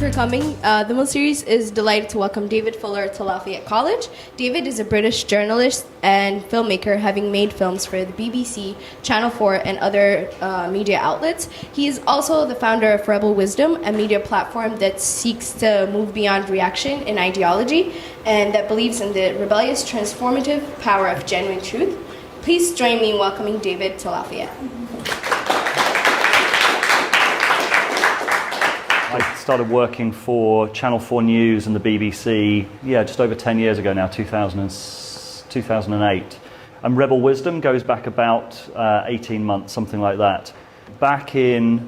you for coming. The MOL series is delighted to welcome David Fuller to Lafayette College. David is a British journalist and filmmaker, having made films for the BBC, Channel 4, and other media outlets. He is also the founder of Rebel Wisdom, a media platform that seeks to move beyond reaction and ideology, and that believes in the rebellious, transformative power of genuine truth. Please join me in welcoming David to Lafayette. I started working for Channel 4 News and the BBC, just over 10 years ago now, 2008. And Rebel Wisdom goes back about 18 months, something like that. Back in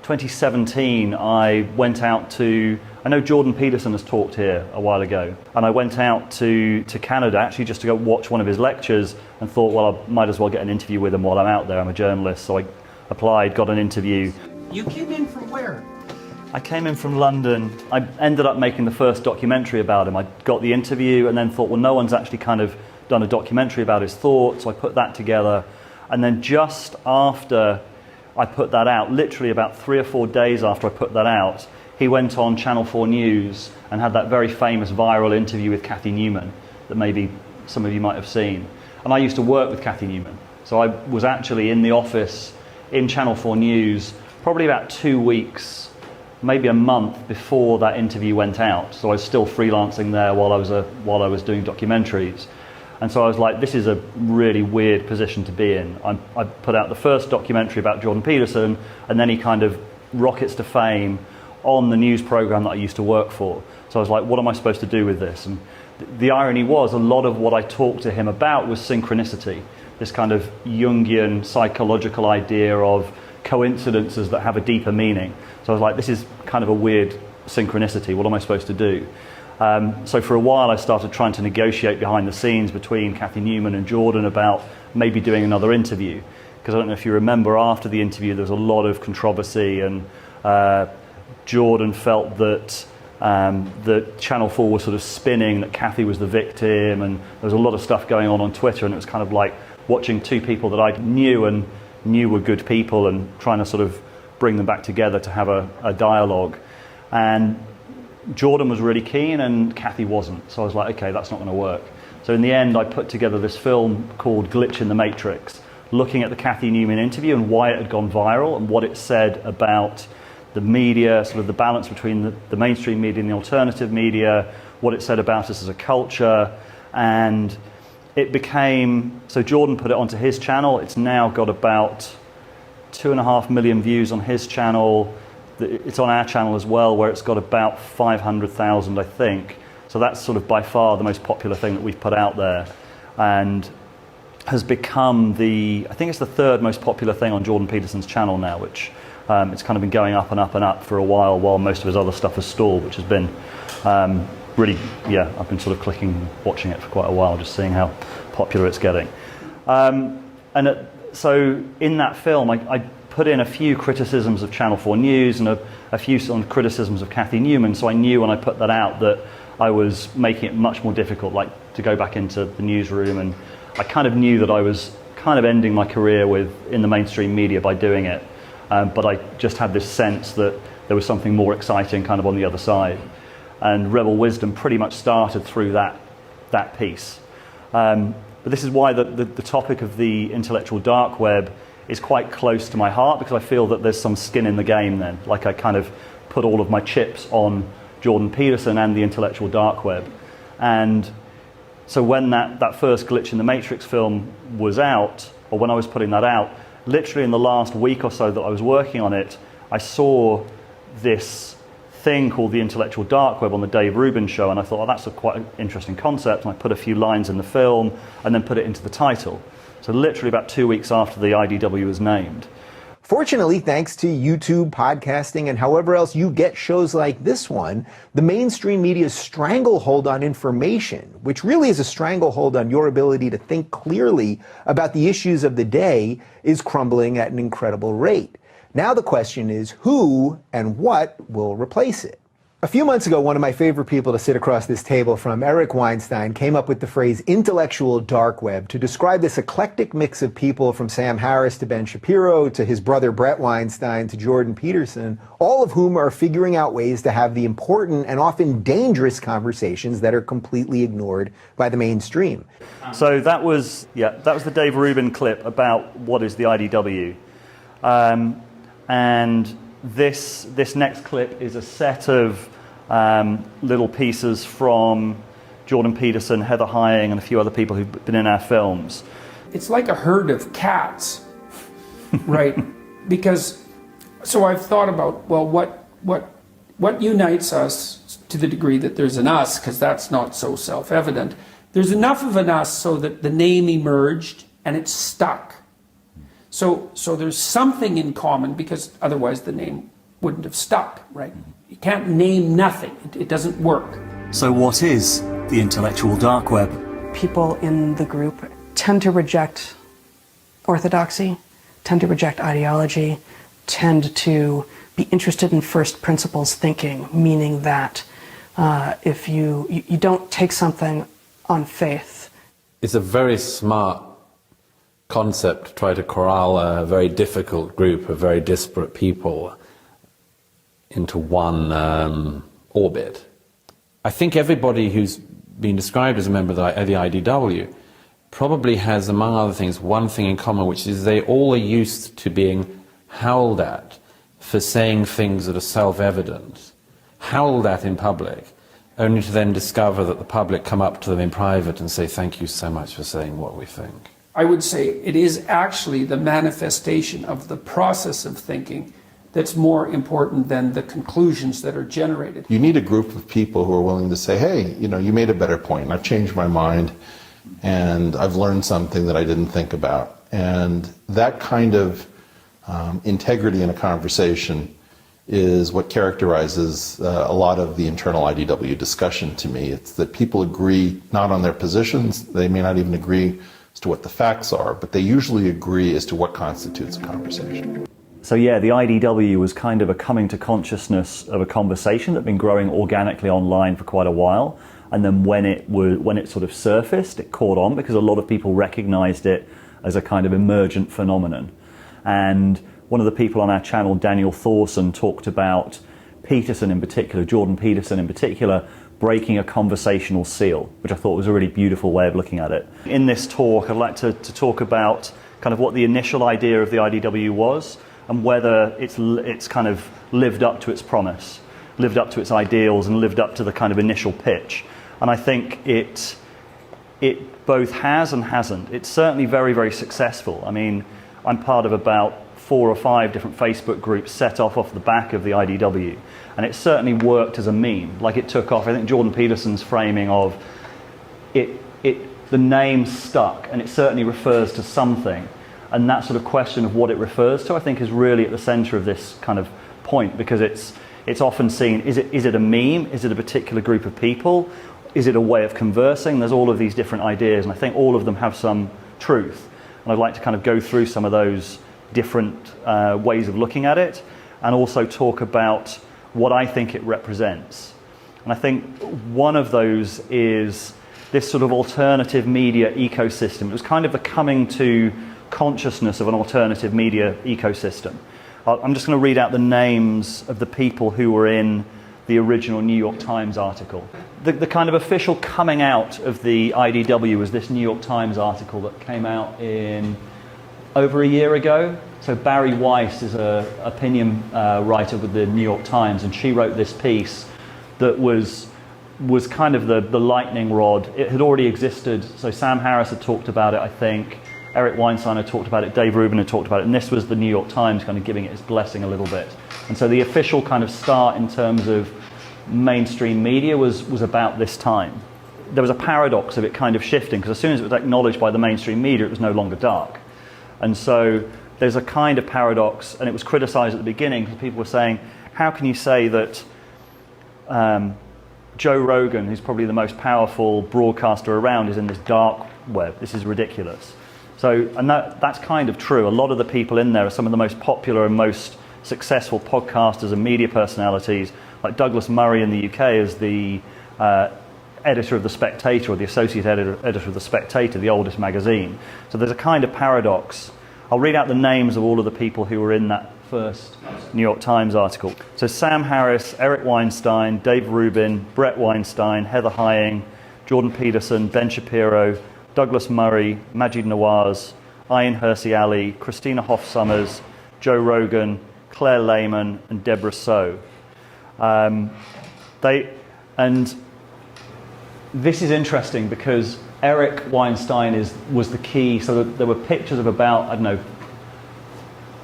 2017, I went out to, I know Jordan Peterson has talked here a while ago, and I went out to Canada actually just to go watch one of his lectures and thought, well, I might as well get an interview with him while I'm out there. I'm a journalist, so I applied, got an interview. You came in from where? I came in from London. I ended up making the first documentary about him. I got the interview and then thought, well, no one's actually kind of done a documentary about his thoughts, so I put that together. And then just after I put that out, literally about 3 or 4 days after I put that out, he went on Channel 4 News and had that very famous viral interview with Cathy Newman that maybe some of you might have seen. And I used to work with Cathy Newman. So I was actually in the office in Channel 4 News probably about 2 weeks, maybe a month before that interview went out. So I was still freelancing there while I was doing documentaries. And so I was like, this is a really weird position to be in. I put out the first documentary about Jordan Peterson, and then he kind of rockets to fame on the news program that I used to work for. So I was like, what am I supposed to do with this? And the irony was, a lot of what I talked to him about was synchronicity, this kind of Jungian psychological idea of coincidences that have a deeper meaning. So I was like, this is kind of a weird synchronicity. What am I supposed to do? So for a while I started trying to negotiate behind the scenes between Cathy Newman and Jordan about maybe doing another interview. Because I don't know if you remember, after the interview there was a lot of controversy, and Jordan felt that that Channel 4 was sort of spinning, that Cathy was the victim, and there was a lot of stuff going on Twitter, and it was kind of like watching two people that I knew were good people and trying to sort of bring them back together to have a dialogue. And Jordan was really keen and Cathy wasn't. So I was like, okay, that's not going to work. So in the end, I put together this film called Glitch in the Matrix, looking at the Cathy Newman interview and why it had gone viral and what it said about the media, sort of the balance between the mainstream media and the alternative media, what it said about us as a culture. And it became, so Jordan put it onto his channel. It's now got about 2.5 million views on his channel. It's on our channel as well, where it's got about 500,000, I think. So that's sort of by far the most popular thing that we've put out there, and has become I think it's the third most popular thing on Jordan Peterson's channel now, which it's kind of been going up and up and up for a while most of his other stuff has stalled, which has been really, I've been sort of watching it for quite a while, just seeing how popular it's getting. So in that film, I put in a few criticisms of Channel 4 News and a few criticisms of Cathy Newman, so I knew when I put that out that I was making it much more difficult, like to go back into the newsroom, and I kind of knew that I was kind of ending my career in the mainstream media by doing it, but I just had this sense that there was something more exciting kind of on the other side. And Rebel Wisdom pretty much started through that piece. But this is why the topic of the intellectual dark web is quite close to my heart, because I feel that there's some skin in the game then. Like I kind of put all of my chips on Jordan Peterson and the intellectual dark web. And so when that first Glitch in the Matrix film was out, or when I was putting that out, literally in the last week or so that I was working on it, I saw this thing called the intellectual dark web on the Dave Rubin show, and I thought, oh, that's a quite interesting concept, and I put a few lines in the film and then put it into the title. So literally about 2 weeks after the IDW was named. Fortunately, thanks to YouTube, podcasting, and however else you get shows like this one, the mainstream media's stranglehold on information, which really is a stranglehold on your ability to think clearly about the issues of the day, is crumbling at an incredible rate. Now the question is, who and what will replace it? A few months ago, one of my favorite people to sit across this table from, Eric Weinstein, came up with the phrase intellectual dark web to describe this eclectic mix of people, from Sam Harris to Ben Shapiro to his brother Brett Weinstein to Jordan Peterson, all of whom are figuring out ways to have the important and often dangerous conversations that are completely ignored by the mainstream. So that was the Dave Rubin clip about what is the IDW. And this next clip is a set of little pieces from Jordan Peterson, Heather Hying, and a few other people who've been in our films. It's like a herd of cats, right? Because, so I've thought about, well, what unites us to the degree that there's an us, because that's not so self-evident. There's enough of an us so that the name emerged and it's stuck. So there's something in common, because otherwise the name wouldn't have stuck, right? You can't name nothing. It doesn't work. So what is the intellectual dark web? People in the group tend to reject orthodoxy, tend to reject ideology, tend to be interested in first principles thinking, meaning that if you don't take something on faith. It's a very smart concept to try to corral a very difficult group of very disparate people into one orbit. I think everybody who's been described as a member of the IDW probably has, among other things, one thing in common, which is they all are used to being howled at for saying things that are self-evident, howled at in public, only to then discover that the public come up to them in private and say, thank you so much for saying what we think. I would say it is actually the manifestation of the process of thinking that's more important than the conclusions that are generated. You need a group of people who are willing to say, hey, you know, you made a better point, I've changed my mind, and I've learned something that I didn't think about. And that kind of integrity in a conversation is what characterizes a lot of the internal IDW discussion to me. It's that people agree not on their positions, they may not even agree as to what the facts are, but they usually agree as to what constitutes a conversation. So yeah, the IDW was kind of a coming to consciousness of a conversation that had been growing organically online for quite a while. And then when it sort of surfaced, it caught on because a lot of people recognized it as a kind of emergent phenomenon. And one of the people on our channel, Daniel Thorson, talked about Peterson in particular, Jordan Peterson in particular, breaking a conversational seal, which I thought was a really beautiful way of looking at it. In this talk, I'd like to talk about kind of what the initial idea of the IDW was, and whether it's kind of lived up to its promise, lived up to its ideals, and lived up to the kind of initial pitch. And I think it both has and hasn't. It's certainly very, very successful. I mean, I'm part of about 4 or 5 different Facebook groups set off the back of the IDW, and it certainly worked as a meme. Like, it took off. I think Jordan Peterson's framing of the name stuck, and it certainly refers to something. And that sort of question of what it refers to, I think, is really at the center of this kind of point, because it's often seen, is it a meme? Is it a particular group of people? Is it a way of conversing? There's all of these different ideas, and I think all of them have some truth. And I'd like to kind of go through some of those different ways of looking at it, and also talk about what I think it represents. And I think one of those is this sort of alternative media ecosystem. It was kind of the coming to consciousness of an alternative media ecosystem. I'm just going to read out the names of the people who were in the original New York Times article. The kind of official coming out of the IDW was this New York Times article that came out in over a year ago. So Barry Weiss is an opinion writer with the New York Times, and she wrote this piece that was kind of the lightning rod. It had already existed, so Sam Harris had talked about it, I think. Eric Weinstein had talked about it, Dave Rubin had talked about it, and this was the New York Times kind of giving it its blessing a little bit. And so the official kind of start in terms of mainstream media was about this time. There was a paradox of it kind of shifting, because as soon as it was acknowledged by the mainstream media, it was no longer dark. And so there's a kind of paradox, and it was criticized at the beginning, because people were saying, how can you say that Joe Rogan, who's probably the most powerful broadcaster around, is in this dark web? This is ridiculous. So, and that's kind of true. A lot of the people in there are some of the most popular and most successful podcasters and media personalities, like Douglas Murray in the UK is the editor of The Spectator, or the associate editor of The Spectator, the oldest magazine. So there's a kind of paradox. I'll read out the names of all of the people who were in that first New York Times article. So Sam Harris, Eric Weinstein, Dave Rubin, Brett Weinstein, Heather Heying, Jordan Peterson, Ben Shapiro, Douglas Murray, Majid Nawaz, Ayin Hirsi Ali, Christina Hoff Sommers, Joe Rogan, Claire Lehman, and Deborah So. This is interesting because Eric Weinstein was the key. So there were pictures of about, I don't know,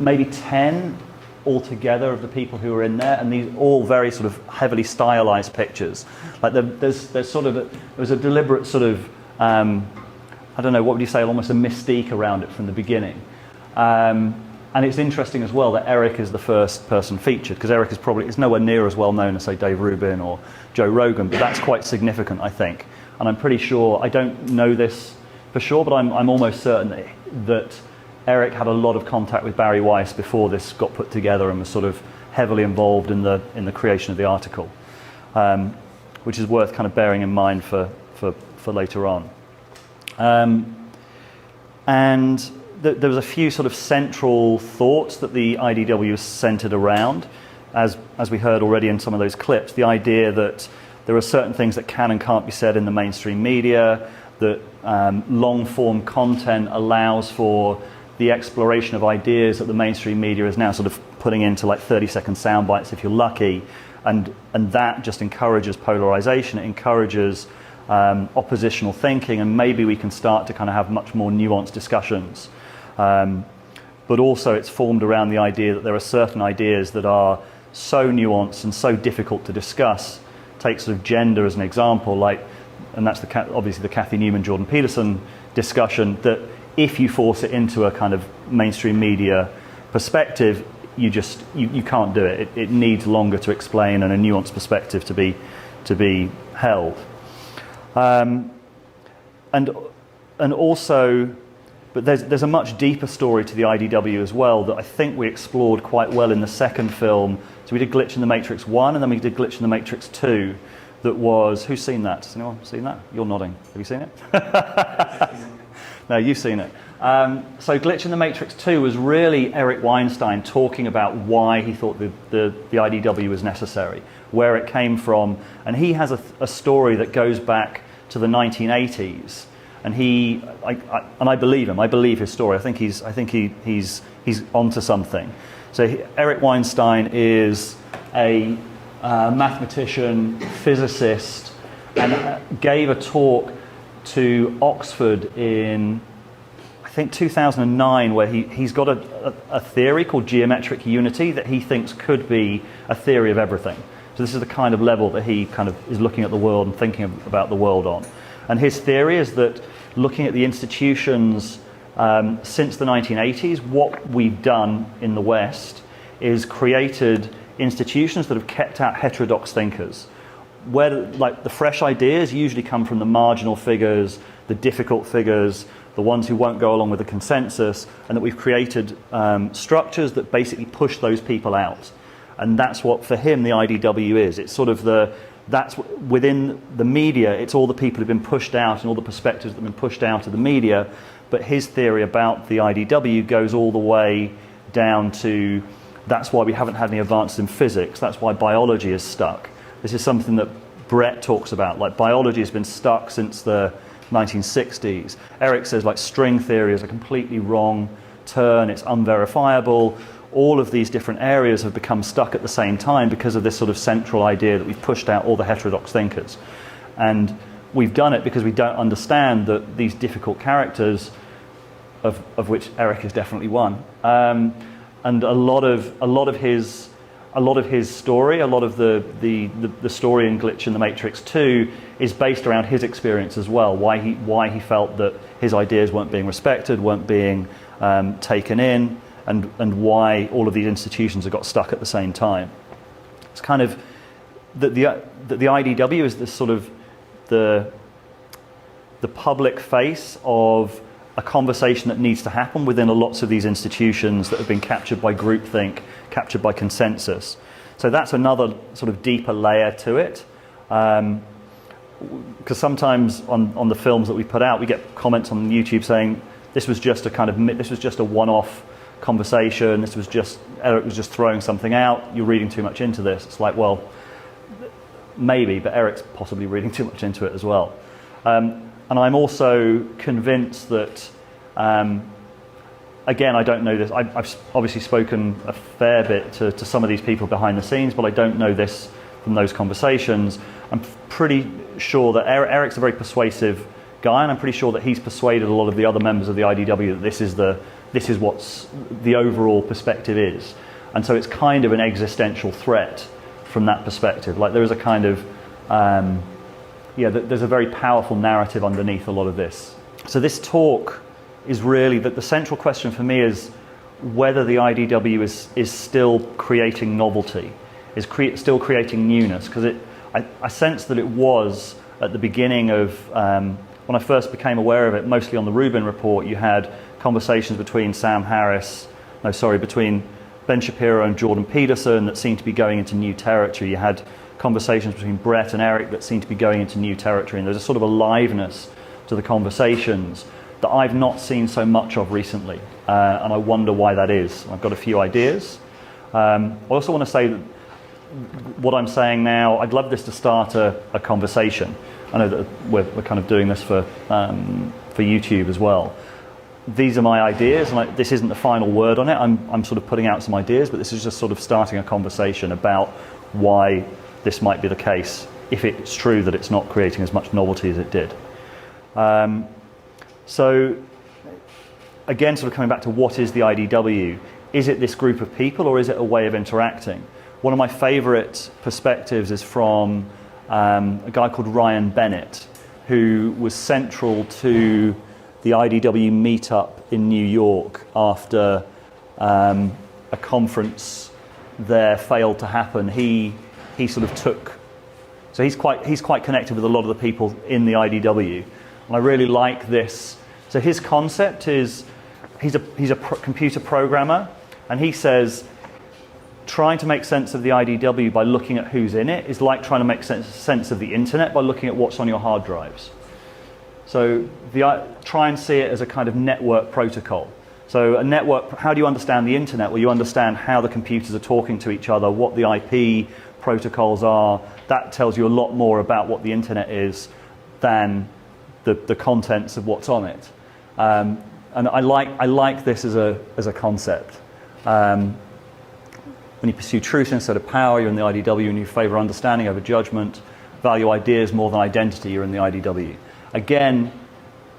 maybe 10 altogether of the people who were in there, and these all very sort of heavily stylized pictures. Like there's sort of there was a deliberate sort of I don't know, what would you say, almost a mystique around it from the beginning. And it's interesting as well that Eric is the first person featured, because Eric is nowhere near as well known as, say, Dave Rubin or Joe Rogan, but that's quite significant, I think. And I'm pretty sure, I don't know this for sure, but I'm almost certain that Eric had a lot of contact with Barry Weiss before this got put together and was sort of heavily involved in the creation of the article, which is worth kind of bearing in mind for later on. And there was a few sort of central thoughts that the IDW was centered around, as we heard already in some of those clips. The idea that there are certain things that can and can't be said in the mainstream media, that long-form content allows for the exploration of ideas that the mainstream media is now sort of putting into like 30-second sound bites if you're lucky, and that just encourages polarization. It encourages oppositional thinking, and maybe we can start to kind of have much more nuanced discussions. But also it's formed around the idea that there are certain ideas that are so nuanced and so difficult to discuss. Take sort of gender as an example, and that's obviously the Cathy Newman, Jordan Peterson discussion, that if you force it into a kind of mainstream media perspective, you can't do it. It needs longer to explain and a nuanced perspective to be held. And also, but there's a much deeper story to the IDW as well that I think we explored quite well in the second film. So we did Glitch in the Matrix 1, and then we did Glitch in the Matrix 2. That was, who's seen that? Has anyone seen that? You're nodding. Have you seen it? No, you've seen it. So Glitch in the Matrix 2 was really Eric Weinstein talking about why he thought the IDW was necessary, where it came from, and he has a story that goes back to the 1980s. And I believe him. I believe his story. I think he's onto something. So Eric Weinstein is a mathematician, physicist, and gave a talk to Oxford in, I think, 2009, where he's got a theory called geometric unity that he thinks could be a theory of everything. So this is the kind of level that he kind of is looking at the world and thinking about the world on. And his theory is that looking at the institutions since the 1980s, what we've done in the West is created institutions that have kept out heterodox thinkers, where like the fresh ideas usually come from the marginal figures, the difficult figures, the ones who won't go along with the consensus, and that we've created structures that basically push those people out. And that's what, for him, the IDW is. It's sort of that's within the media, it's all the people who've been pushed out and all the perspectives that have been pushed out of the media. But his theory about the IDW goes all the way down to, that's why we haven't had any advances in physics, that's why biology is stuck. This is something that Brett talks about, like biology has been stuck since the 1960s. Eric says like string theory is a completely wrong turn, it's unverifiable. All of these different areas have become stuck at the same time because of this sort of central idea that we've pushed out all the heterodox thinkers. And we've done it because we don't understand that these difficult characters, of which Eric is definitely one, and a lot of his story, a lot of the story in Glitch in the Matrix 2 is based around his experience as well. Why he felt that his ideas weren't being respected, weren't being taken in. And why all of these institutions have got stuck at the same time. It's kind of that the IDW is this sort of the public face of a conversation that needs to happen within lots of these institutions that have been captured by groupthink, captured by consensus. So that's another sort of deeper layer to it. Because sometimes on the films that we put out, we get comments on YouTube saying this was just a one-off conversation. Eric was just throwing something out. You're reading too much into this. It's like, well, maybe, but Eric's possibly reading too much into it as well. And I'm also convinced that, again, I don't know this. I've obviously spoken a fair bit to some of these people behind the scenes, but I don't know this from those conversations. I'm pretty sure that Eric's a very persuasive guy, and I'm pretty sure that he's persuaded a lot of the other members of the IDW that this is what's the overall perspective is. And so it's kind of an existential threat from that perspective. Like there is a kind of, there's a very powerful narrative underneath a lot of this. So this talk is really that the central question for me is whether the IDW is still creating novelty, is still creating newness, because I sense that it was at the beginning of, when I first became aware of it, mostly on the Rubin Report, you had conversations between between Ben Shapiro and Jordan Peterson that seemed to be going into new territory. You had conversations between Brett and Eric that seemed to be going into new territory, and there's a sort of aliveness to the conversations that I've not seen so much of recently, and I wonder why that is. I've got a few ideas. I also want to say that what I'm saying now, I'd love this to start a conversation. I know that we're kind of doing this for YouTube as well. These are my ideas, and this isn't the final word on it. I'm sort of putting out some ideas, but this is just sort of starting a conversation about why this might be the case, if it's true that it's not creating as much novelty as it did. So, again, sort of coming back to what is the IDW? Is it this group of people, or is it a way of interacting? One of my favorite perspectives is from a guy called Ryan Bennett, who was central to the IDW meetup in New York after a conference there failed to happen. He sort of took, so he's quite connected with a lot of the people in the IDW, and I really like this. So his concept is he's a computer programmer, and he says trying to make sense of the IDW by looking at who's in it is like trying to make sense of the internet by looking at what's on your hard drives. So try and see it as a kind of network protocol. So a network, how do you understand the internet? Well, you understand how the computers are talking to each other, what the IP protocols are. That tells you a lot more about what the internet is than the contents of what's on it. And I like this as a concept. When you pursue truth instead of power, you're in the IDW, and you favour understanding over judgment, value ideas more than identity, you're in the IDW. Again,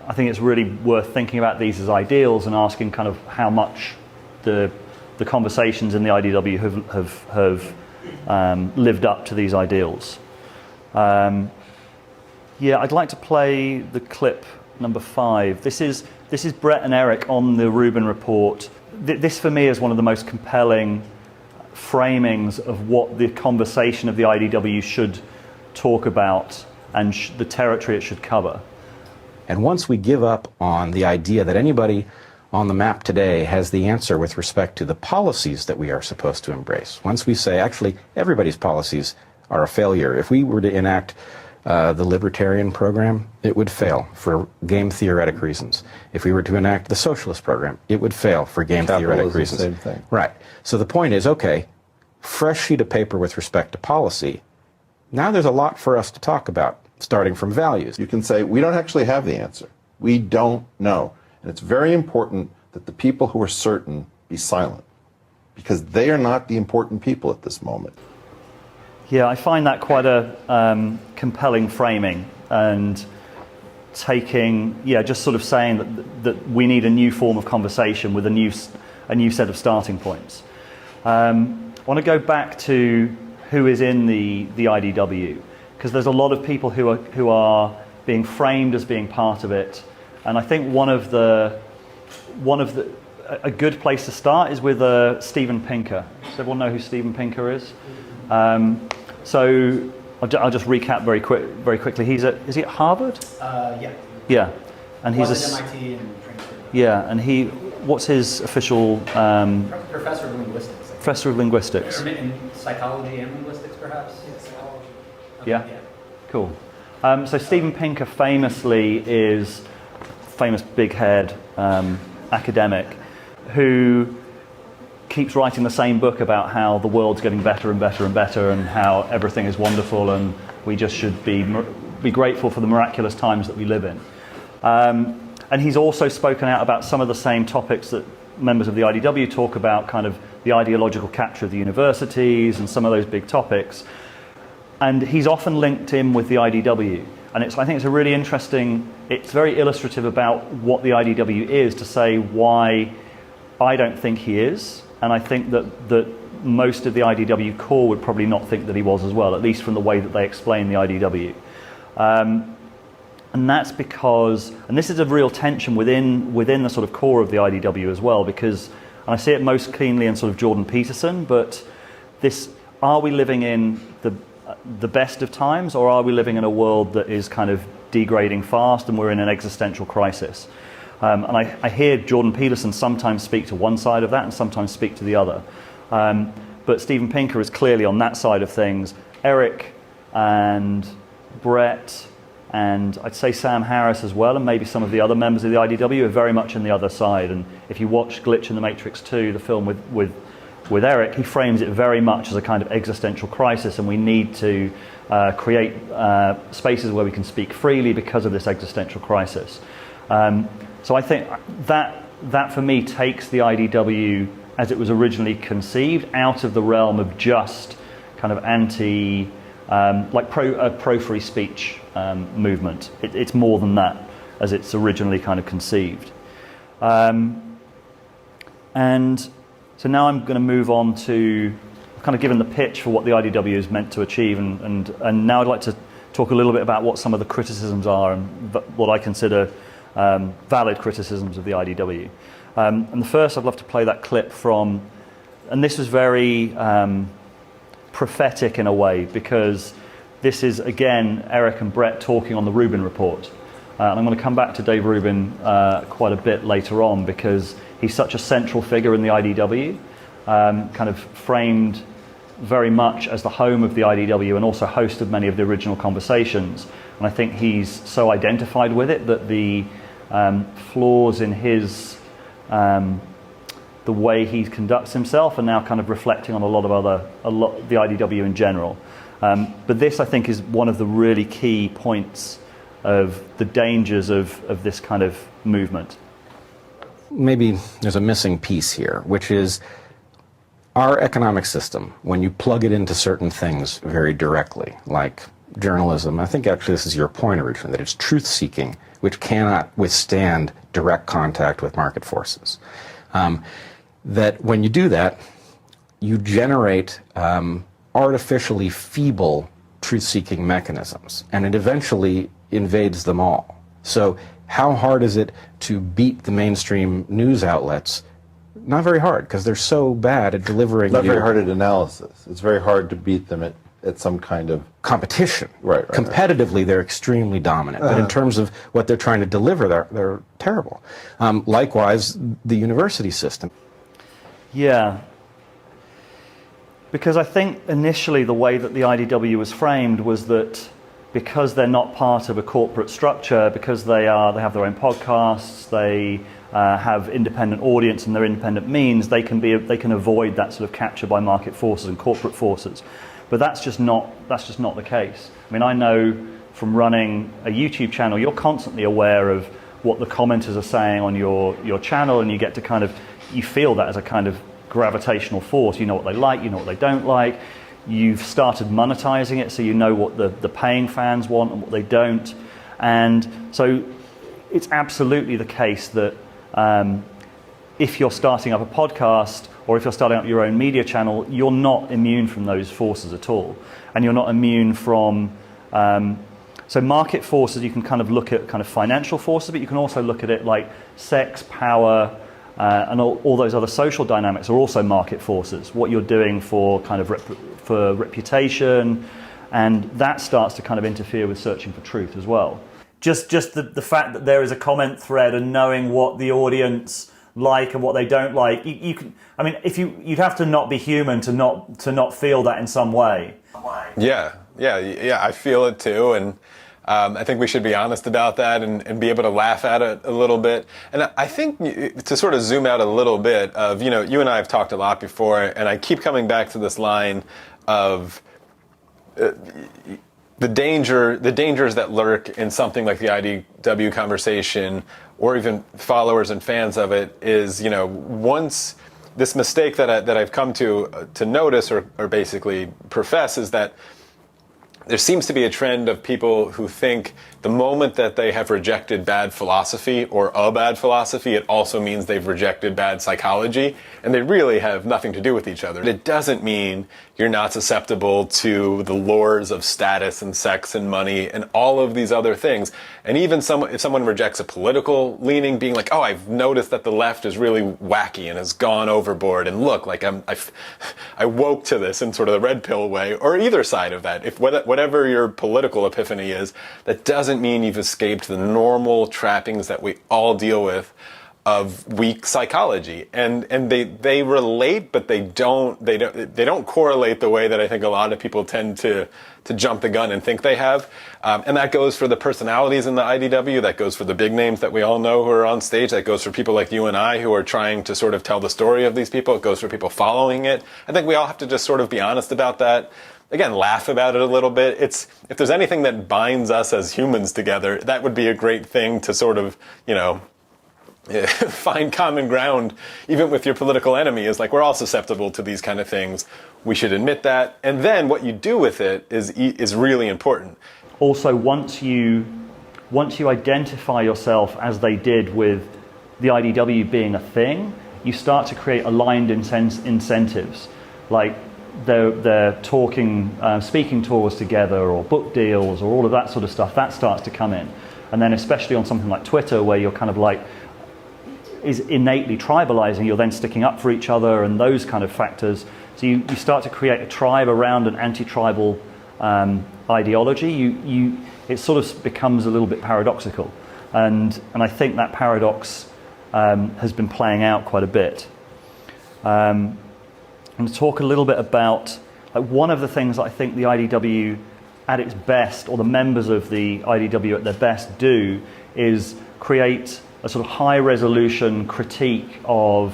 I think it's really worth thinking about these as ideals and asking kind of how much the conversations in the IDW have lived up to these ideals. I'd like to play the clip number 5. This is Brett and Eric on the Rubin Report. This for me is one of the most compelling framings of what the conversation of the IDW should talk about and the territory it should cover. And once we give up on the idea that anybody on the map today has the answer with respect to the policies that we are supposed to embrace, once we say actually everybody's policies are a failure, if we were to enact the libertarian program, it would fail for game theoretic reasons. If we were to enact the socialist program, it would fail for game theoretic reasons. Same thing. Right. So the point is, okay, fresh sheet of paper with respect to policy. Now there's a lot for us to talk about, starting from values. You can say, we don't actually have the answer. We don't know. And it's very important that the people who are certain be silent, because they are not the important people at this moment. Yeah, I find that quite a compelling framing, and taking, just sort of saying that we need a new form of conversation with a new set of starting points. I want to go back to who is in the IDW, because there's a lot of people who are being framed as being part of it, and I think a good place to start is with Steven Pinker. Does everyone know who Steven Pinker is? So I'll just recap very quickly. Is he at Harvard? Yeah. Yeah, and he's at MIT and trained for Yeah, and what's his official... Professor of linguistics. Professor of linguistics. In psychology and linguistics, perhaps? Yeah, psychology. Okay, Yeah? Cool. So Steven Pinker famously is famous big-haired academic who keeps writing the same book about how the world's getting better and better and better and how everything is wonderful and we just should be grateful for the miraculous times that we live in. And he's also spoken out about some of the same topics that members of the IDW talk about, kind of the ideological capture of the universities and some of those big topics. And he's often linked in with the IDW. And I think it's a really interesting, it's very illustrative about what the IDW is, to say why I don't think he is. And I think that most of the IDW core would probably not think that he was as well, at least from the way that they explain the IDW. And that's because, and this is a real tension within the sort of core of the IDW as well, because, and I see it most cleanly in sort of Jordan Peterson, but this, are we living in the best of times, or are we living in a world that is kind of degrading fast and we're in an existential crisis? And I hear Jordan Peterson sometimes speak to one side of that and sometimes speak to the other. But Steven Pinker is clearly on that side of things. Eric and Brett and I'd say Sam Harris as well, and maybe some of the other members of the IDW are very much on the other side. And if you watch Glitch in the Matrix 2, the film with Eric, he frames it very much as a kind of existential crisis, and we need to create spaces where we can speak freely because of this existential crisis. So I think that for me takes the IDW as it was originally conceived out of the realm of just kind of anti, like pro-free speech movement. It's more than that as it's originally kind of conceived. And so now I'm going to move on to kind of given the pitch for what the IDW is meant to achieve, and now I'd like to talk a little bit about what some of the criticisms are and what I consider valid criticisms of the IDW. And the first, I'd love to play that clip from, and this was very prophetic in a way, because this is again Eric and Brett talking on the Rubin report. And I'm going to come back to Dave Rubin quite a bit later on, because he's such a central figure in the IDW, kind of framed very much as the home of the IDW and also host of many of the original conversations. And I think he's so identified with it that the flaws in his, the way he conducts himself are now kind of reflecting on a lot of the IDW in general. But this, I think, is one of the really key points of the dangers of this kind of movement. Maybe there's a missing piece here, which is our economic system, when you plug it into certain things very directly, like journalism, I think actually this is your point originally, that it's truth-seeking, which cannot withstand direct contact with market forces. That when you do that, you generate artificially feeble truth-seeking mechanisms, and it eventually invades them all. So how hard is it to beat the mainstream news outlets? Not very hard, because they're so bad at delivering. Not very hard at analysis. It's very hard to beat them at some kind of competition. Right. Competitively, they're extremely dominant. But in terms of what they're trying to deliver, they're terrible. Likewise, the university system. Yeah. Because I think initially the way that the IDW was framed was that because they're not part of a corporate structure, because they have their own podcasts, they have independent audience and their independent means, they can avoid that sort of capture by market forces and corporate forces. But that's just not the case. I mean, I know from running a YouTube channel, you're constantly aware of what the commenters are saying on your channel, and you get to you feel that as a kind of gravitational force. You know what they like, you know what they don't like. You've started monetizing it, so you know what the paying fans want and what they don't. And so it's absolutely the case that if you're starting up a podcast or if you're starting up your own media channel, you're not immune from those forces at all. And you're not immune from... so market forces, you can kind of look at kind of financial forces, but you can also look at it like sex, power, and all those other social dynamics are also market forces. What you're doing for kind of for reputation, and that starts to kind of interfere with searching for truth as well. just the fact that there is a comment thread and knowing what the audience like and what they don't like. You can, I mean, you'd have to not be human to not feel that in some way. Yeah, I feel it too, and I think we should be honest about that and be able to laugh at it a little bit. And I think to sort of zoom out a little bit of, you know, you and I have talked a lot before, and I keep coming back to this line of the dangers that lurk in something like the IDW conversation, or even followers and fans of it, is, you know, once this mistake that I've come to notice or basically profess is that there seems to be a trend of people who think the moment that they have rejected bad philosophy or a bad philosophy, it also means they've rejected bad psychology, and they really have nothing to do with each other. It doesn't mean you're not susceptible to the lures of status and sex and money and all of these other things. And even if someone rejects a political leaning, being like, oh, I've noticed that the left is really wacky and has gone overboard, and look, like I woke to this in sort of the red pill way, or either side of that. If whatever your political epiphany is, that doesn't mean you've escaped the normal trappings that we all deal with of weak psychology, and they relate, but they don't correlate the way that I think a lot of people tend to jump the gun and think they have, and that goes for the personalities in the IDW, that goes for the big names that we all know who are on stage, that goes for people like you and I who are trying to sort of tell the story of these people, it goes for people following it. I think we all have to just sort of be honest about that. Again, laugh about it a little bit. If there's anything that binds us as humans together, that would be a great thing to sort of, you know, find common ground, even with your political enemy, is like, we're all susceptible to these kind of things. We should admit that. And then what you do with it is really important. Also, once you identify yourself as they did with the IDW being a thing, you start to create aligned incentives. Like, they're talking, speaking tours together, or book deals, or all of that sort of stuff. That starts to come in. And then especially on something like Twitter, where you're kind of like, is innately tribalizing, you're then sticking up for each other and those kind of factors. So you start to create a tribe around an anti-tribal ideology. It sort of becomes a little bit paradoxical. And I think that paradox has been playing out quite a bit. I'm going to talk a little bit about one of the things that I think the IDW at its best, or the members of the IDW at their best do, is create a sort of high-resolution critique of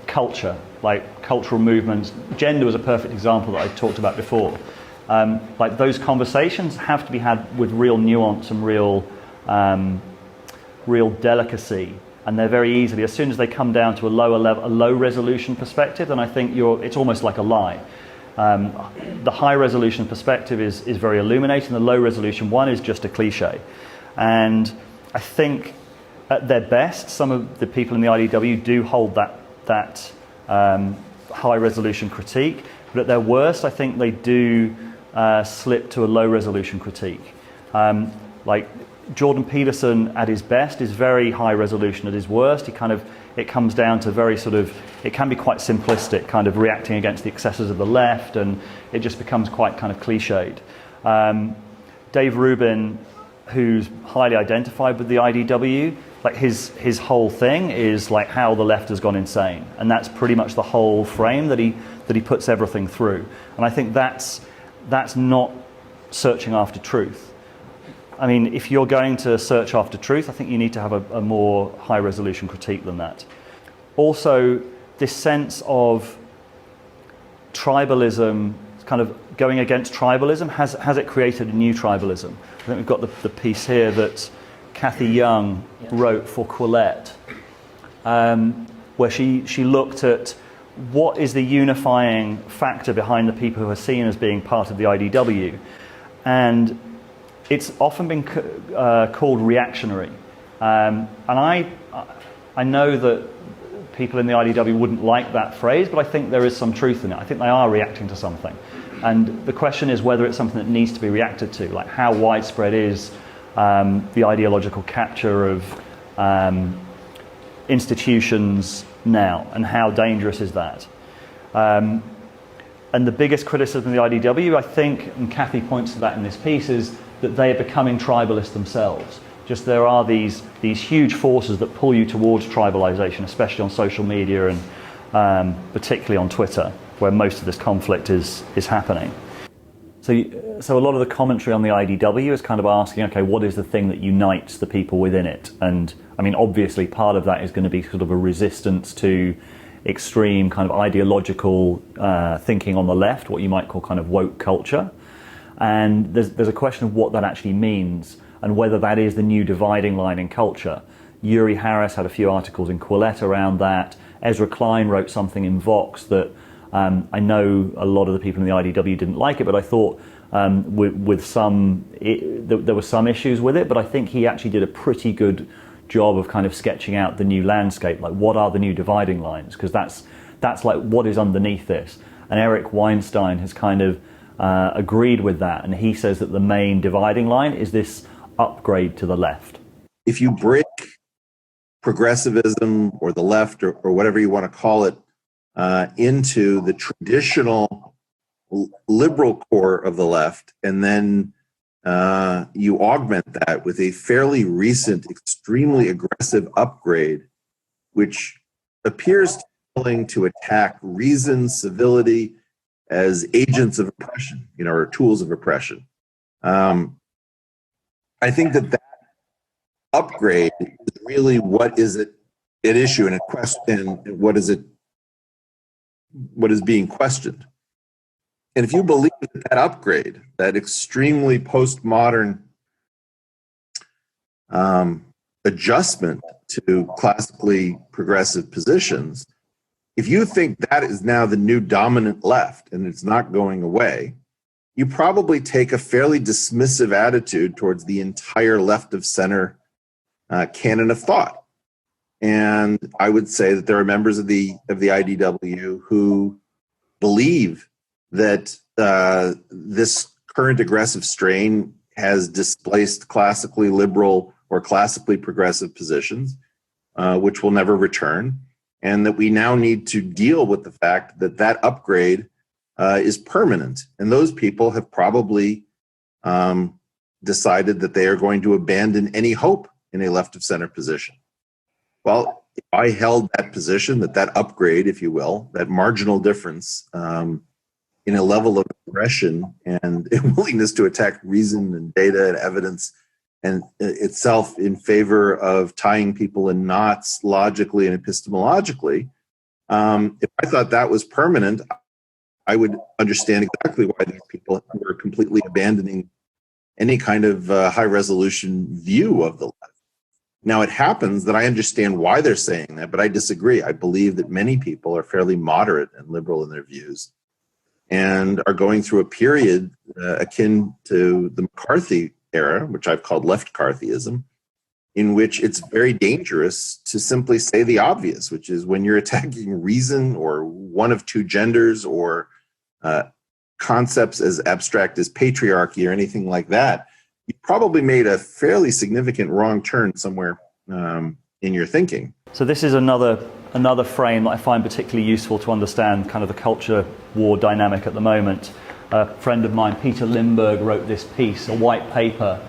culture, like cultural movements. Gender was a perfect example that I talked about before. Like, those conversations have to be had with real nuance and real delicacy. And they're very easily, as soon as they come down to a lower level, a low resolution perspective, then I think it's almost like a lie. The high resolution perspective is very illuminating. The low resolution one is just a cliche. And I think at their best, some of the people in the IDW do hold that high resolution critique. But at their worst, I think they do slip to a low resolution critique. Like, Jordan Peterson at his best is very high resolution. At his worst, it comes down to very sort of, it can be quite simplistic, kind of reacting against the excesses of the left, and it just becomes quite kind of cliched. Dave Rubin, who's highly identified with the IDW, like his whole thing is like how the left has gone insane, and that's pretty much the whole frame that he puts everything through. And I think that's not searching after truth. I mean, if you're going to search after truth, I think you need to have a more high-resolution critique than that. Also, this sense of tribalism, kind of going against tribalism, has it created a new tribalism? I think we've got the piece here that Kathy Young wrote for Quillette, where she looked at what is the unifying factor behind the people who are seen as being part of the IDW. And it's often been called reactionary. And I know that people in the IDW wouldn't like that phrase, but I think there is some truth in it. I think they are reacting to something. And the question is whether it's something that needs to be reacted to, like how widespread is the ideological capture of institutions now, and how dangerous is that? And the biggest criticism of the IDW, I think, and Kathy points to that in this piece, is that they are becoming tribalist themselves. Just there are these huge forces that pull you towards tribalization, especially on social media and particularly on Twitter, where most of this conflict is happening. So a lot of the commentary on the IDW is kind of asking, okay, what is the thing that unites the people within it? And I mean, obviously part of that is going to be sort of a resistance to extreme kind of ideological thinking on the left, what you might call kind of woke culture. And there's a question of what that actually means and whether that is the new dividing line in culture. Uri Harris had a few articles in Quillette around that. Ezra Klein wrote something in Vox that I know a lot of the people in the IDW didn't like it, but I thought with some, there were some issues with it, but I think he actually did a pretty good job of kind of sketching out the new landscape, like what are the new dividing lines, because that's like what is underneath this. And Eric Weinstein has kind of agreed with that, and he says that the main dividing line is this upgrade to the left. If you break progressivism or the left or whatever you want to call it into the traditional liberal core of the left, and then you augment that with a fairly recent, extremely aggressive upgrade, which appears to be willing to attack reason, civility as agents of oppression, or tools of oppression. I think that upgrade is really what is at issue and a question, and what is being questioned. And if you believe that upgrade, that extremely postmodern adjustment to classically progressive positions, if you think that is now the new dominant left and it's not going away, you probably take a fairly dismissive attitude towards the entire left of center canon of thought. And I would say that there are members of the IDW who believe that this current aggressive strain has displaced classically liberal or classically progressive positions, which will never return, and that we now need to deal with the fact that that upgrade is permanent. And those people have probably decided that they are going to abandon any hope in a left of center position. Well, if I held that position, that upgrade, if you will, that marginal difference in a level of aggression and a willingness to attack reason and data and evidence and itself in favor of tying people in knots logically and epistemologically, if I thought that was permanent, I would understand exactly why these people were completely abandoning any kind of high-resolution view of the left. Now, it happens that I understand why they're saying that, but I disagree. I believe that many people are fairly moderate and liberal in their views and are going through a period akin to the McCarthy era, which I've called left-Carthyism, in which it's very dangerous to simply say the obvious, which is when you're attacking reason or one of two genders or concepts as abstract as patriarchy or anything like that, you probably made a fairly significant wrong turn somewhere in your thinking. So this is another frame that I find particularly useful to understand kind of the culture war dynamic at the moment. A friend of mine, Peter Lindbergh, wrote this piece, a white paper,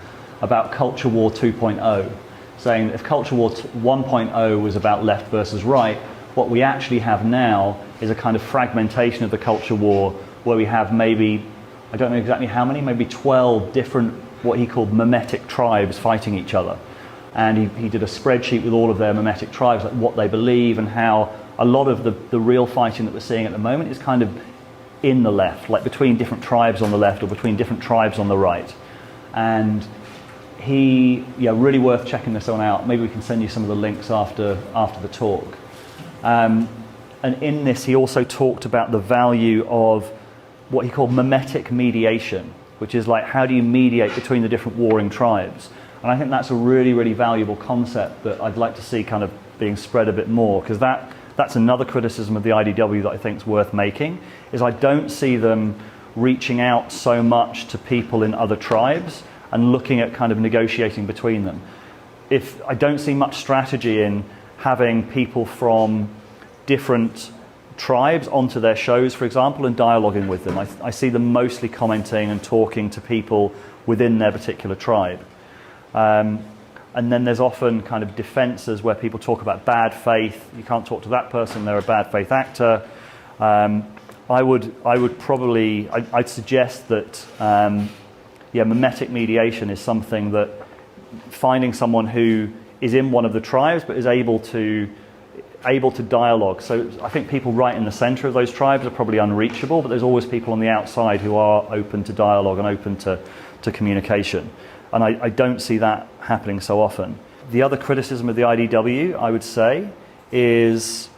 about Culture War 2.0, saying that if Culture War 1.0 was about left versus right, what we actually have now is a kind of fragmentation of the culture war where we have maybe, I don't know exactly how many, maybe 12 different what he called mimetic tribes fighting each other. And he did a spreadsheet with all of their mimetic tribes, like what they believe and how a lot of the real fighting that we're seeing at the moment is kind of in the left, like between different tribes on the left or between different tribes on the right. And really worth checking this one out. Maybe we can send you some of the links after the talk. And in this, he also talked about the value of what he called mimetic mediation, which is like, how do you mediate between the different warring tribes? And I think that's a really, really valuable concept that I'd like to see kind of being spread a bit more, because that's another criticism of the IDW that I think is worth making, is I don't see them reaching out so much to people in other tribes and looking at kind of negotiating between them. I don't see much strategy in having people from different tribes onto their shows, for example, and dialoguing with them. I see them mostly commenting and talking to people within their particular tribe. And then there's often kind of defenses where people talk about bad faith. You can't talk to that person, they're a bad faith actor. I'd suggest that mimetic mediation is something that finding someone who is in one of the tribes but is able to dialogue. So I think people right in the center of those tribes are probably unreachable, but there's always people on the outside who are open to dialogue and open to communication. And I don't see that happening so often. The other criticism of the IDW, I would say, is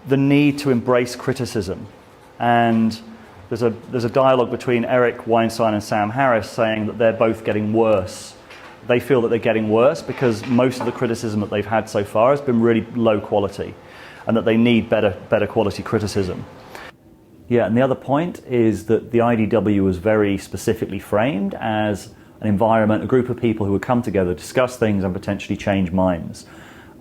the need to embrace criticism. And there's a dialogue between Eric Weinstein and Sam Harris saying that they're both getting worse. They feel that they're getting worse because most of the criticism that they've had so far has been really low quality, and that they need better quality criticism. Yeah, and the other point is that the IDW was very specifically framed as an environment, a group of people who would come together, discuss things and potentially change minds.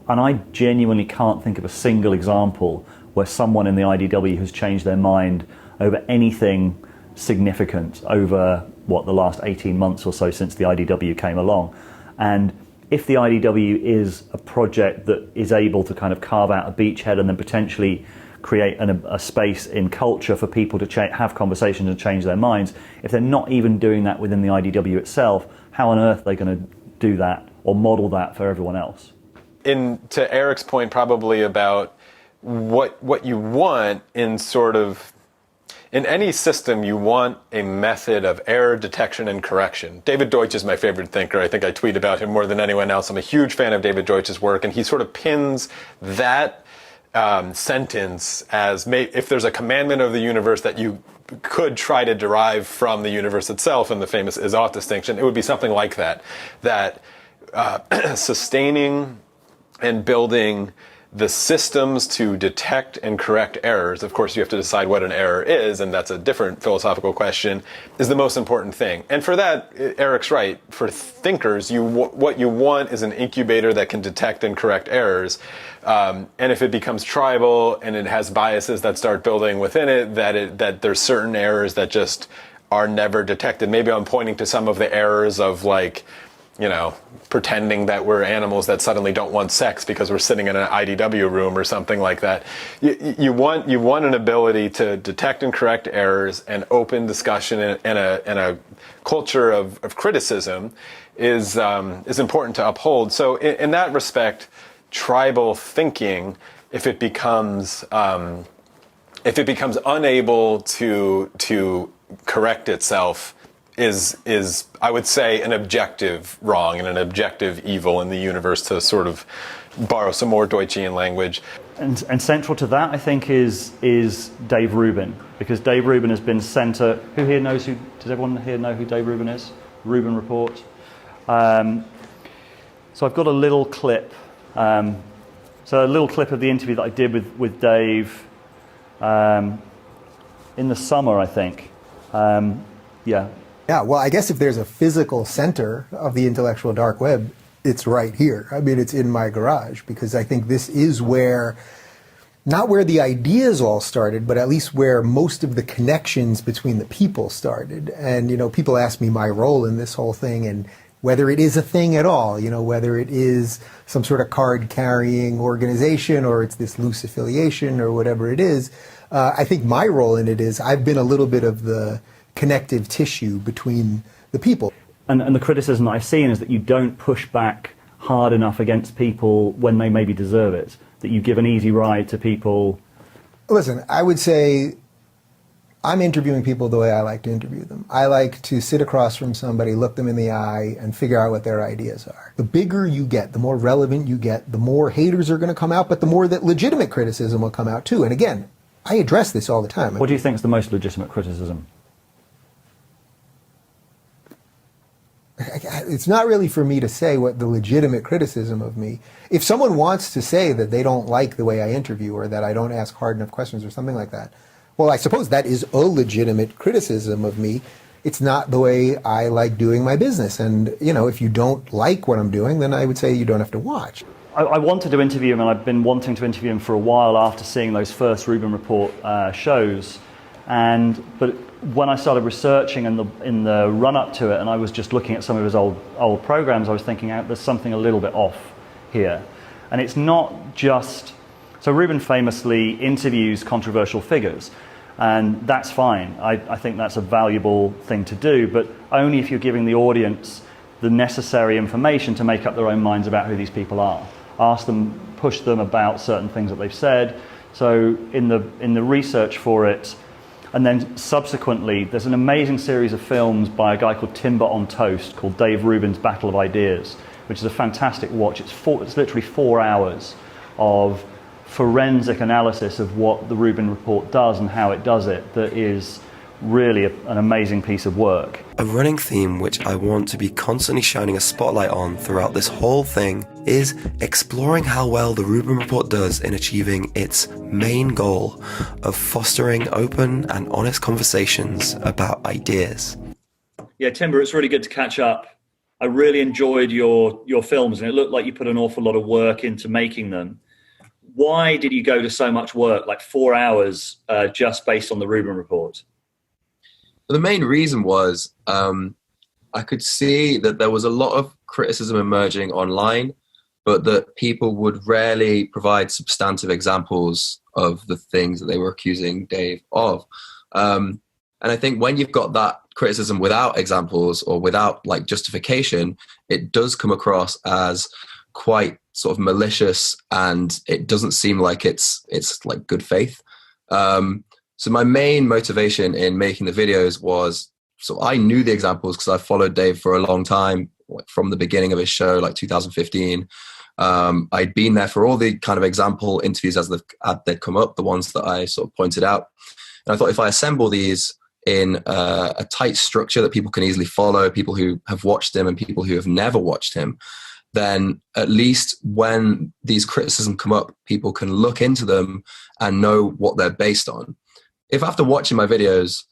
And I genuinely can't think of a single example where someone in the IDW has changed their mind over anything significant over, the last 18 months or so since the IDW came along. And if the IDW is a project that is able to kind of carve out a beachhead and then potentially create a space in culture for people to have conversations and change their minds, if they're not even doing that within the IDW itself, how on earth are they going to do that or model that for everyone else? To Eric's point, probably about what you want in any system, you want a method of error detection and correction. David Deutsch is my favorite thinker. I think I tweet about him more than anyone else. I'm a huge fan of David Deutsch's work, and he sort of pins that sentence as if there's a commandment of the universe that you could try to derive from the universe itself, and the famous is-ought distinction, it would be something like that. That sustaining and building the systems to detect and correct errors, of course you have to decide what an error is, and that's a different philosophical question, is the most important thing. And for that, Eric's right. For thinkers, what you want is an incubator that can detect and correct errors. And if it becomes tribal and it has biases that start building within it, that there's certain errors that just are never detected. Maybe I'm pointing to some of the errors of pretending that we're animals that suddenly don't want sex because we're sitting in an IDW room or something like that. You want an ability to detect and correct errors, and open discussion and a culture of criticism is important to uphold. So in that respect, tribal thinking, if it becomes unable to correct itself, is I would say an objective wrong and an objective evil in the universe, to sort of borrow some more Deutschian language. And central to that, I think, is Dave Rubin, because Dave Rubin has been centre. Does everyone here know who Dave Rubin is? Rubin Report. So I've got a little clip. A little clip of the interview that I did with Dave in the summer, I think. Yeah, well, I guess if there's a physical center of the intellectual dark web, it's right here. I mean, it's in my garage, because I think this is where, not where the ideas all started, but at least where most of the connections between the people started. And, people ask me my role in this whole thing and whether it is a thing at all, whether it is some sort of card-carrying organization or it's this loose affiliation or whatever it is. I think my role in it is I've been a little bit of the connective tissue between the people. And the criticism that I've seen is that you don't push back hard enough against people when they maybe deserve it, that you give an easy ride to people. Listen, I would say I'm interviewing people the way I like to interview them. I like to sit across from somebody, look them in the eye, and figure out what their ideas are. The bigger you get, the more relevant you get, the more haters are going to come out, but the more that legitimate criticism will come out too. And again, I address this all the time. What do you think is the most legitimate criticism? It's not really for me to say what the legitimate criticism of me. If someone wants to say that they don't like the way I interview or that I don't ask hard enough questions or something like that, well, I suppose that is a legitimate criticism of me. It's not the way I like doing my business. And, if you don't like what I'm doing, then I would say you don't have to watch. I wanted to interview him, and I've been wanting to interview him for a while after seeing those first Rubin Report shows. But when I started researching in the run-up to it, and I was just looking at some of his old programs, I was thinking there's something a little bit off here. And it's not just... So Rubin famously interviews controversial figures, and that's fine. I think that's a valuable thing to do, but only if you're giving the audience the necessary information to make up their own minds about who these people are. Ask them, push them about certain things that they've said. So in the research for it, and then subsequently, there's an amazing series of films by a guy called Timber on Toast called Dave Rubin's Battle of Ideas, which is a fantastic watch. It's literally 4 hours of forensic analysis of what the Rubin Report does and how it does it that is really an amazing piece of work. A running theme which I want to be constantly shining a spotlight on throughout this whole thing is exploring how well the Rubin Report does in achieving its main goal of fostering open and honest conversations about ideas. Yeah, Timber, it's really good to catch up. I really enjoyed your films, and it looked like you put an awful lot of work into making them. Why did you go to so much work, like 4 hours, just based on the Rubin Report? The main reason was I could see that there was a lot of criticism emerging online, but that people would rarely provide substantive examples of the things that they were accusing Dave of. And I think when you've got that criticism without examples or without like justification, it does come across as quite sort of malicious, and it doesn't seem like it's like good faith. So my main motivation in making the videos was, so I knew the examples because I followed Dave for a long time, like from the beginning of his show, like 2015. I'd been there for all the kind of example interviews as they'd come up, the ones that I sort of pointed out. And I thought if I assemble these in a tight structure that people can easily follow, people who have watched him and people who have never watched him, then at least when these criticisms come up, people can look into them and know what they're based on. If after watching my videos,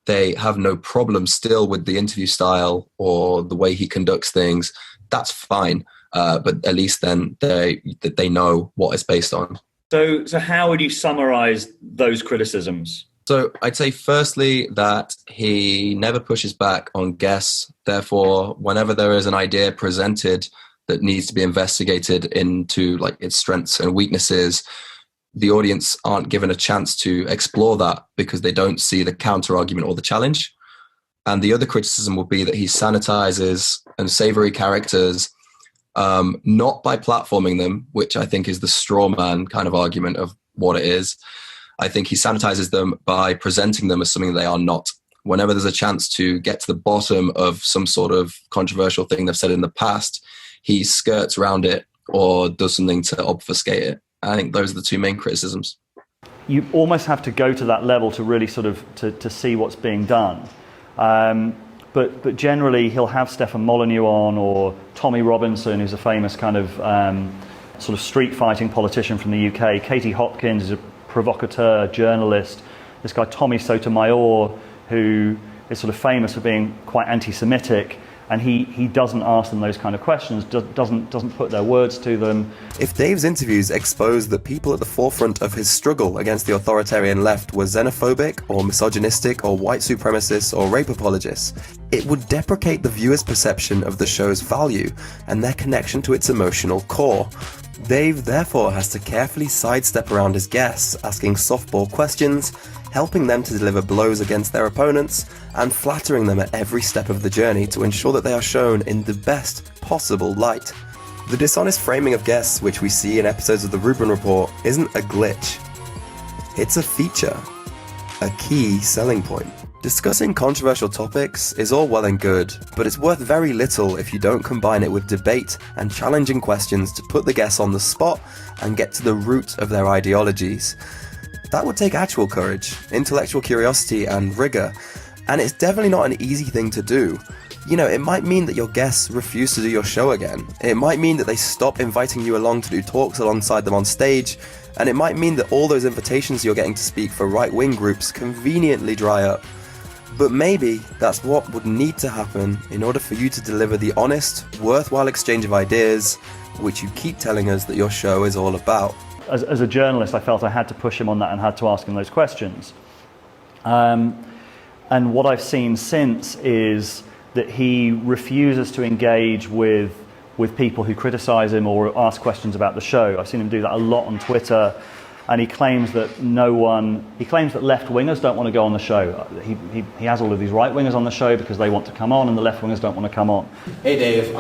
they have no problem still with the interview style or the way he conducts things, that's fine. But at least then they know what it's based on. So how would you summarize those criticisms? So I'd say firstly that he never pushes back on guests. Therefore, whenever there is an idea presented that needs to be investigated into like its strengths and weaknesses, the audience aren't given a chance to explore that because they don't see the counter argument or the challenge. And the other criticism would be that he sanitizes unsavory characters, not by platforming them, which I think is the straw man kind of argument of what it is. I think he sanitizes them by presenting them as something they are not. Whenever there's a chance to get to the bottom of some sort of controversial thing they've said in the past, he skirts around it or does something to obfuscate it. I think those are the two main criticisms. You almost have to go to that level to really sort of to see what's being done. But generally, he'll have STEFAN MOLYNEUX on, or Tommy Robinson, who's a famous kind of sort of street fighting politician from the UK. Katie Hopkins is a provocateur, journalist. This guy Tommy Sotomayor, who is sort of famous for being quite anti-Semitic. And he doesn't ask them those kind of questions, doesn't put their words to them. If Dave's interviews exposed that people at the forefront of his struggle against the authoritarian left were xenophobic or misogynistic or white supremacists or rape apologists, it would deprecate the viewer's perception of the show's value and their connection to its emotional core. Dave therefore has to carefully sidestep around his guests, asking softball questions, helping them to deliver blows against their opponents, and flattering them at every step of the journey to ensure that they are shown in the best possible light. The dishonest framing of guests which we see in episodes of the Rubin Report isn't a glitch. It's a feature, a key selling point. Discussing controversial topics is all well and good, but it's worth very little if you don't combine it with debate and challenging questions to put the guests on the spot and get to the root of their ideologies. That would take actual courage, intellectual curiosity, and rigor, and it's definitely not an easy thing to do. You know, it might mean that your guests refuse to do your show again. It might mean that they stop inviting you along to do talks alongside them on stage, and it might mean that all those invitations you're getting to speak for right-wing groups conveniently dry up. But maybe that's what would need to happen in order for you to deliver the honest, worthwhile exchange of ideas, which you keep telling us that your show is all about. As a journalist, I felt I had to push him on that and had to ask him those questions. And what I've seen since is that he refuses to engage with people who criticize him or ask questions about the show. I've seen him do that a lot on Twitter. And he claims that left-wingers don't want to go on the show. He has all of these right-wingers on the show because they want to come on and the left-wingers don't want to come on. Hey Dave,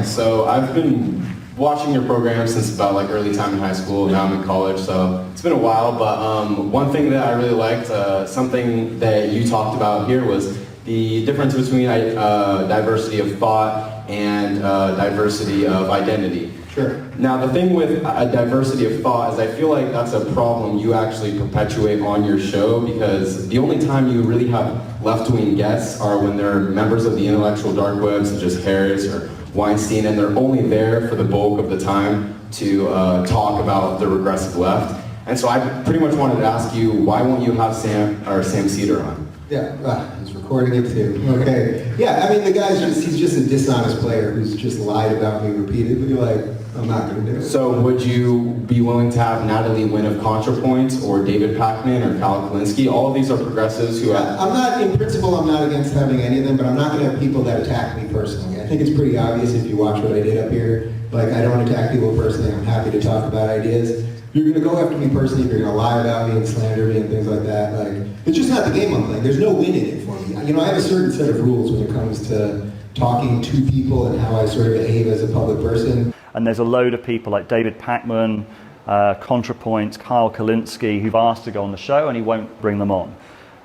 so I've been watching your program since about like early time in high school. Now I'm in college, so it's been a while, but one thing that I really liked, something that you talked about here was the difference between diversity of thought and diversity of identity. Sure. Now the thing with a diversity of thought is I feel like that's a problem you actually perpetuate on your show, because the only time you really have left-wing guests are when they're members of the intellectual dark web, such as Harris or Weinstein, and they're only there for the bulk of the time to talk about the regressive left. And so I pretty much wanted to ask you, why won't you have Sam Cedar on? Yeah, he's recording it too. Okay. Yeah, I mean, the guy's he's just a dishonest player who's just lied about me repeatedly. Like, I'm not going to do it. So would you be willing to have Natalie Wynn of ContraPoints or David Pakman or Kyle Kalinske? All of these are progressives who have... I'm not, in principle, I'm not against having any of them, but I'm not going to have people that attack me personally. I think it's pretty obvious if you watch what I did up here. Like, I don't attack people personally. I'm happy to talk about ideas. You're going to go after me personally, you're going to lie about me and slander me and things like that. Like, it's just not the game I'm playing. There's no win in it for me. You know, I have a certain set of rules when it comes to talking to people and how I sort of behave as a public person. And there's a load of people like David Pakman, ContraPoints, Kyle Kalinske, who've asked to go on the show and he won't bring them on.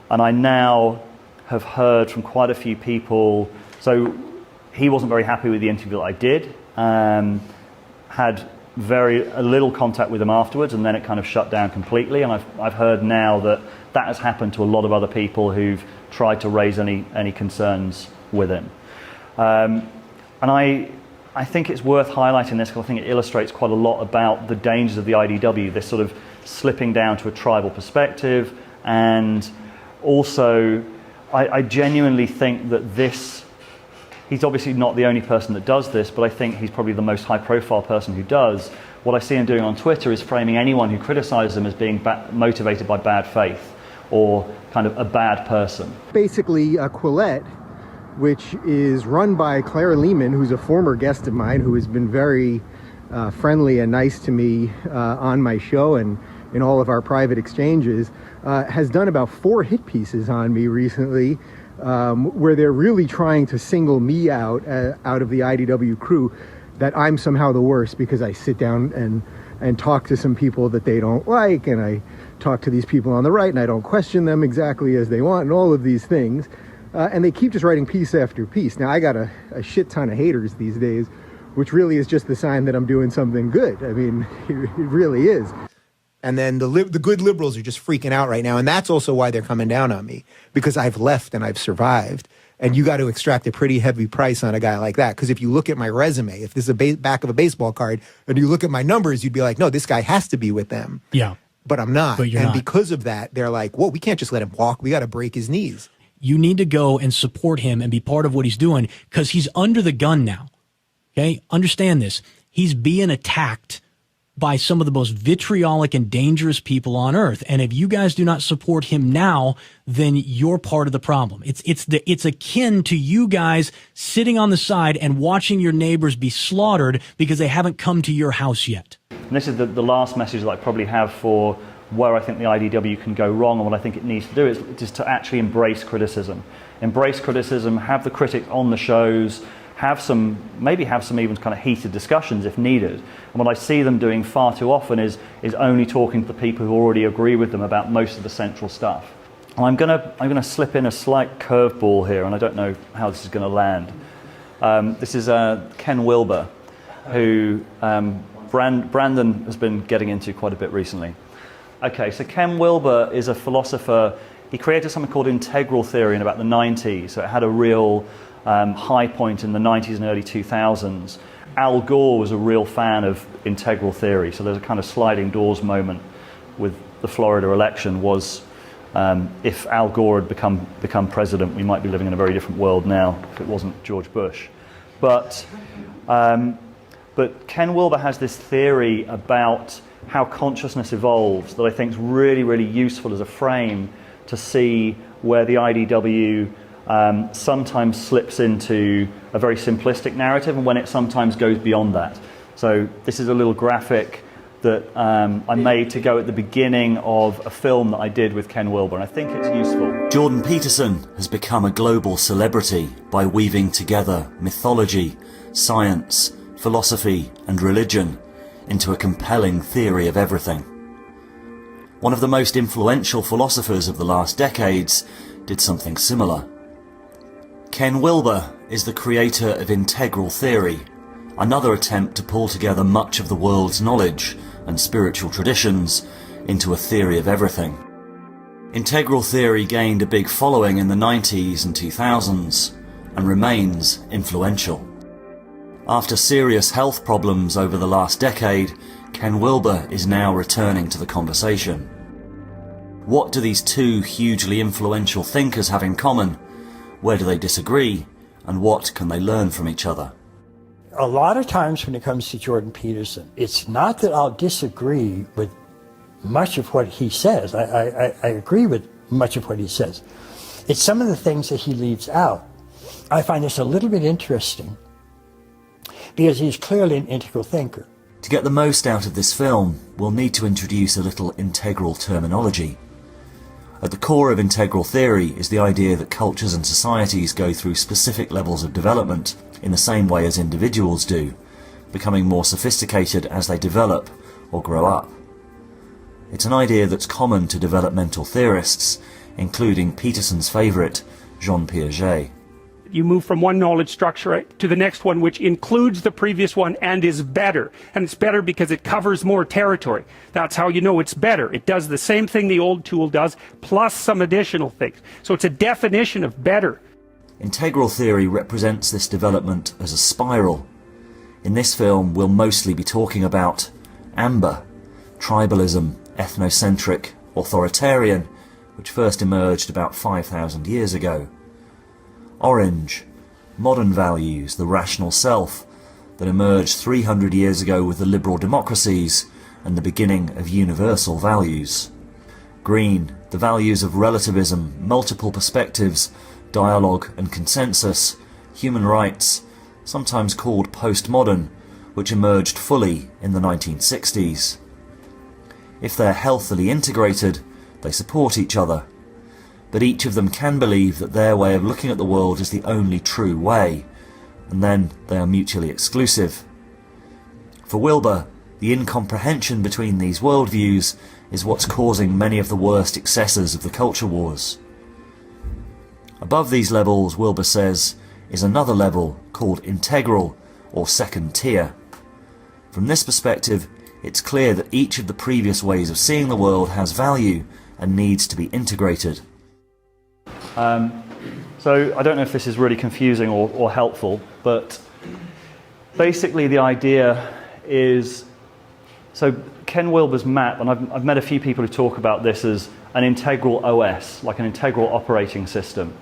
And I now have heard from quite a few people, so he wasn't very happy with the interview that I did, had very little contact with him afterwards, and then it kind of shut down completely. And I've heard now that that has happened to a lot of other people who've tried to raise any concerns with him. And I think it's worth highlighting this because I think it illustrates quite a lot about the dangers of the IDW, this sort of slipping down to a tribal perspective. And also, I genuinely think that he's obviously not the only person that does this, but I think he's probably the most high-profile person who does. What I see him doing on Twitter is framing anyone who criticizes him as being motivated by bad faith or kind of a bad person. Basically, Quillette, which is run by Clara Lehman, who's a former guest of mine, who has been very friendly and nice to me on my show and in all of our private exchanges, has done about 4 hit pieces on me recently, where they're really trying to single me out of the IDW crew, that I'm somehow the worst because I sit down and talk to some people that they don't like, and I talk to these people on the right and I don't question them exactly as they want, and all of these things. And they keep just writing piece after piece. Now, I got a shit ton of haters these days, which really is just the sign that I'm doing something good. I mean, it really is. And then the good liberals are just freaking out right now. And that's also why they're coming down on me, because I've left and I've survived. And you got to extract a pretty heavy price on a guy like that. Because if you look at my resume, if this is a back of a baseball card, and you look at my numbers, you'd be like, no, this guy has to be with them. Yeah. But I'm not. But you're and not. Because of that, they're like, whoa, we can't just let him walk. We got to break his knees. You need to go and support him and be part of what he's doing, because he's under the gun now. Okay? Understand this. He's being attacked by some of the most vitriolic and dangerous people on earth. And if you guys do not support him now, then you're part of the problem. It's akin to you guys sitting on the side and watching your neighbors be slaughtered because they haven't come to your house yet. And this is the last message that I probably have for where I think the IDW can go wrong and what I think it needs to do is just to actually embrace criticism. Embrace criticism, have the critics on the shows, maybe have some even kind of heated discussions if needed. And what I see them doing far too often is only talking to the people who already agree with them about most of the central stuff. And I'm gonna slip in a slight curveball here, and I don't know how this is gonna land. This is Ken Wilber, who Brandon has been getting into quite a bit recently. Okay, so Ken Wilber is a philosopher. He created something called integral theory in about the 90s. So it had a real high point in the 90s and early 2000s. Al Gore was a real fan of integral theory. So there's a kind of sliding doors moment with the Florida election was if Al Gore had become president, we might be living in a very different world now if it wasn't George Bush. But Ken Wilber has this theory about how consciousness evolves that I think is really, really useful as a frame to see where the IDW sometimes slips into a very simplistic narrative and when it sometimes goes beyond that. So this is a little graphic that I made to go at the beginning of a film that I did with Ken Wilber, and I think it's useful. Jordan Peterson has become a global celebrity by weaving together mythology, science, philosophy and religion into a compelling theory of everything. One of the most influential philosophers of the last decades did something similar. Ken Wilber is the creator of integral theory, another attempt to pull together much of the world's knowledge and spiritual traditions into a theory of everything. Integral theory gained a big following in the 90s and 2000s and remains influential. After serious health problems over the last decade, Ken Wilber is now returning to the conversation. What do these two hugely influential thinkers have in common? Where do they disagree? And what can they learn from each other? A lot of times when it comes to Jordan Peterson, it's not that I'll disagree with much of what he says. I agree with much of what he says. It's some of the things that he leaves out. I find this a little bit interesting because he's clearly an integral thinker. To get the most out of this film, we'll need to introduce a little integral terminology. At the core of integral theory is the idea that cultures and societies go through specific levels of development in the same way as individuals do, becoming more sophisticated as they develop or grow up. It's an idea that's common to developmental theorists, including Peterson's favourite, Jean Piaget. You move from one knowledge structure to the next one, which includes the previous one and is better. And it's better because it covers more territory. That's how you know it's better. It does the same thing the old tool does, plus some additional things. So it's a definition of better. Integral theory represents this development as a spiral. In this film, we'll mostly be talking about amber, tribalism, ethnocentric, authoritarian, which first emerged about 5,000 years ago. Orange, modern values, the rational self, that emerged 300 years ago with the liberal democracies and the beginning of universal values. Green, the values of relativism, multiple perspectives, dialogue and consensus, human rights, sometimes called postmodern, which emerged fully in the 1960s. If they're healthily integrated, they support each other. But each of them can believe that their way of looking at the world is the only true way, and then they are mutually exclusive. For Wilber, the incomprehension between these worldviews is what's causing many of the worst excesses of the culture wars. Above these levels, Wilber says, is another level called integral, or second tier. From this perspective, it's clear that each of the previous ways of seeing the world has value and needs to be integrated. So I don't know if this is really confusing or helpful, but basically the idea is, so Ken Wilber's map, and I've met a few people who talk about this as an integral OS, like an integral operating system,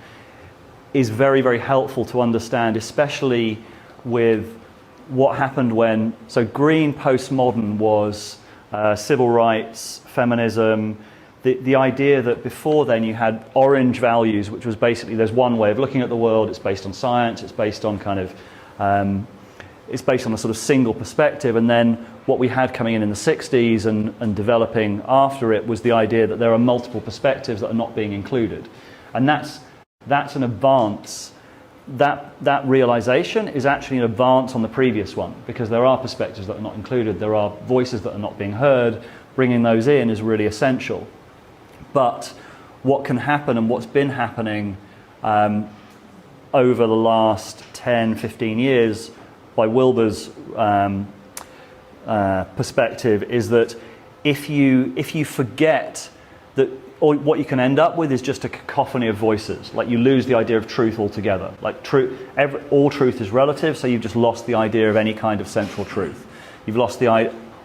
is very, very helpful to understand, especially with what happened when, so green postmodern was civil rights, feminism, the idea that before then you had orange values, which was basically there's one way of looking at the world, it's based on science, it's based on kind of, it's based on a sort of single perspective, and then what we had coming in the 60s and developing after it was the idea that there are multiple perspectives that are not being included. And that's an advance. That realization is actually an advance on the previous one, because there are perspectives that are not included, there are voices that are not being heard. Bringing those in is really essential. But what can happen and what's been happening over the last 10, 15 years by Wilber's perspective is that if you forget that, or what you can end up with is just a cacophony of voices. Like you lose the idea of truth altogether. Like all truth is relative, so you've just lost the idea of any kind of central truth. You've lost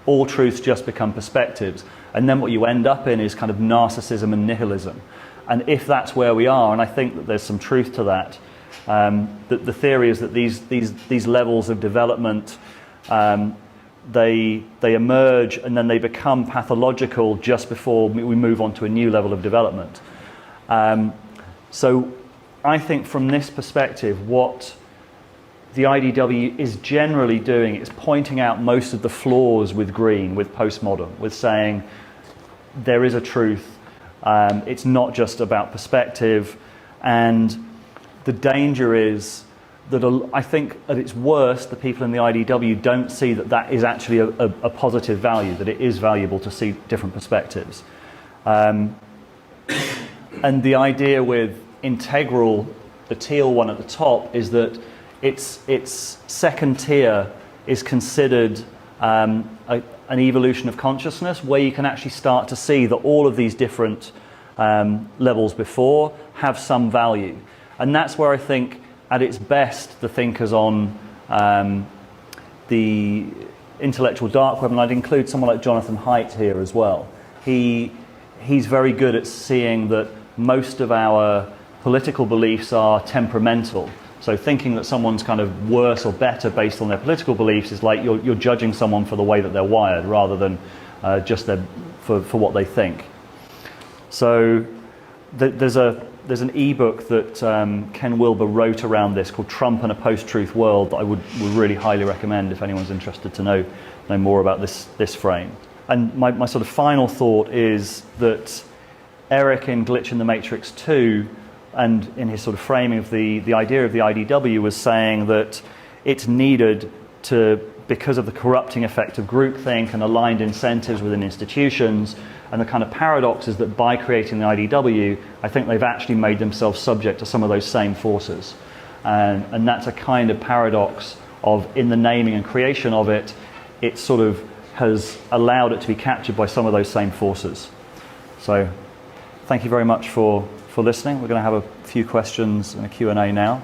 all truths just become perspectives. And then what you end up in is kind of narcissism and nihilism. And if that's where we are, and I think that there's some truth to that, the theory is that these levels of development, they emerge and then they become pathological just before we move on to a new level of development. So I think from this perspective, what the IDW is generally doing is pointing out most of the flaws with Green, with postmodern, with saying there is a truth, it's not just about perspective, and the danger is that I think at its worst, the people in the IDW don't see that that is actually a positive value, that it is valuable to see different perspectives. And the idea with integral, the teal one at the top, is that its second tier is considered an evolution of consciousness, where you can actually start to see that all of these different levels before have some value. And that's where I think, at its best, the thinkers on the intellectual dark web, and I'd include someone like Jonathan Haidt here as well, he's very good at seeing that most of our political beliefs are temperamental. So thinking that someone's kind of worse or better based on their political beliefs is like you're judging someone for the way that they're wired rather than just for what they think. So there's an ebook that Ken Wilber wrote around this called Trump and a Post-Truth World that I would really highly recommend if anyone's interested to know more about this frame. And my sort of final thought is that Eric in Glitch in the Matrix 2, and in his sort of framing of the idea of the IDW, was saying that it's needed to, because of the corrupting effect of groupthink and aligned incentives within institutions, and the kind of paradox is that by creating the IDW, I think they've actually made themselves subject to some of those same forces. And that's a kind of paradox of, in the naming and creation of it, it sort of has allowed it to be captured by some of those same forces. So thank you very much for listening. We're going to have a few questions and a Q&A now.